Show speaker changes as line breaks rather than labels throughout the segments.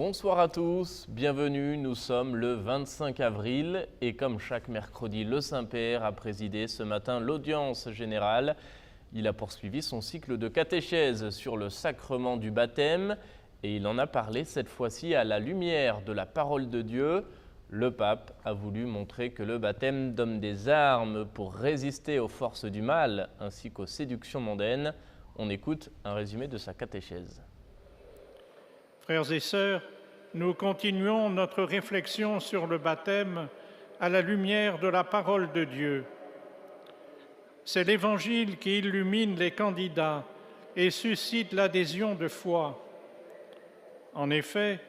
Bonsoir à tous, bienvenue, nous sommes le 25 avril et comme chaque mercredi, le Saint-Père a présidé ce matin l'audience générale. Il a poursuivi son cycle de catéchèse sur le sacrement du baptême et il en a parlé cette fois-ci à la lumière de la parole de Dieu. Le pape a voulu montrer que le baptême donne des armes pour résister aux forces du mal ainsi qu'aux séductions mondaines. On écoute un résumé de sa catéchèse.
Frères et sœurs, nous continuons notre réflexion sur le baptême à la lumière de la parole de Dieu. C'est l'Évangile qui illumine les candidats et suscite l'adhésion de foi. En effet,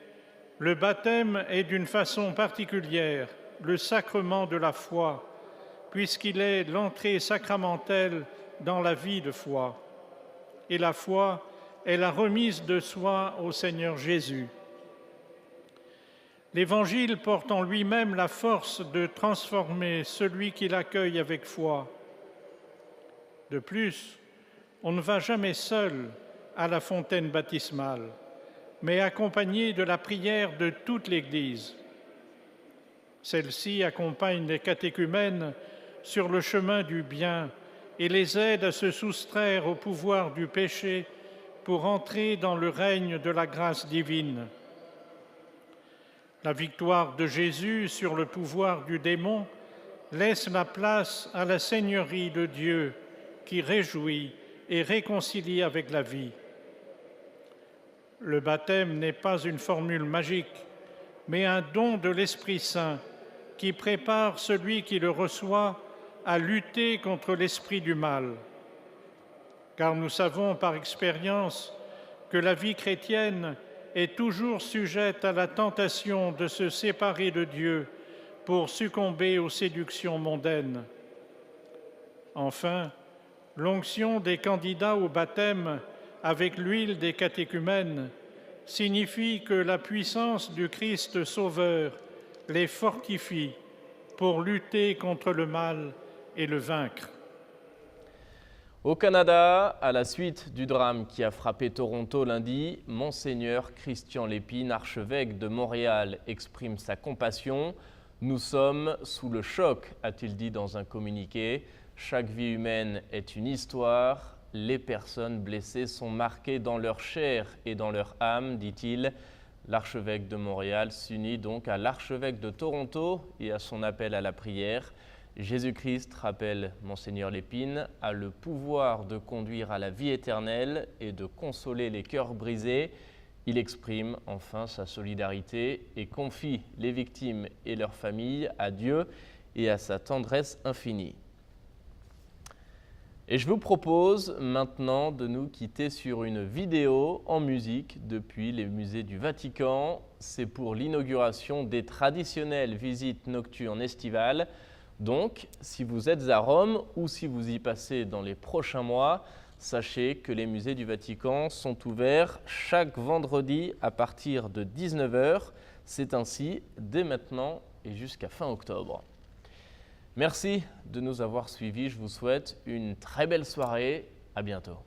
le baptême est d'une façon particulière le sacrement de la foi, puisqu'il est l'entrée sacramentelle dans la vie de foi. Et la foi est la remise de soi au Seigneur Jésus. L'Évangile porte en lui-même la force de transformer celui qui l'accueille avec foi. De plus, on ne va jamais seul à la fontaine baptismale, mais accompagné de la prière de toute l'Église. Celle-ci accompagne les catéchumènes sur le chemin du bien et les aide à se soustraire au pouvoir du péché pour entrer dans le règne de la grâce divine. La victoire de Jésus sur le pouvoir du démon laisse la place à la Seigneurie de Dieu qui réjouit et réconcilie avec la vie. Le baptême n'est pas une formule magique, mais un don de l'Esprit Saint qui prépare celui qui le reçoit à lutter contre l'esprit du mal. Car nous savons par expérience que la vie chrétienne est toujours sujette à la tentation de se séparer de Dieu pour succomber aux séductions mondaines. Enfin, l'onction des candidats au baptême avec l'huile des catéchumènes signifie que la puissance du Christ Sauveur les fortifie pour lutter contre le mal et le vaincre.
Au Canada, à la suite du drame qui a frappé Toronto lundi, Monseigneur Christian Lépine, archevêque de Montréal, exprime sa compassion. « Nous sommes sous le choc », a-t-il dit dans un communiqué. « Chaque vie humaine est une histoire. Les personnes blessées sont marquées dans leur chair et dans leur âme », dit-il. L'archevêque de Montréal s'unit donc à l'archevêque de Toronto et à son appel à la prière. Jésus-Christ, rappelle Monseigneur Lépine, a le pouvoir de conduire à la vie éternelle et de consoler les cœurs brisés. Il exprime enfin sa solidarité et confie les victimes et leurs familles à Dieu et à sa tendresse infinie. Et je vous propose maintenant de nous quitter sur une vidéo en musique depuis les musées du Vatican. C'est pour l'inauguration des traditionnelles visites nocturnes estivales. Donc, si vous êtes à Rome ou si vous y passez dans les prochains mois, sachez que les musées du Vatican sont ouverts chaque vendredi à partir de 19 h. C'est ainsi dès maintenant et jusqu'à fin octobre. Merci de nous avoir suivis. Je vous souhaite une très belle soirée. À bientôt.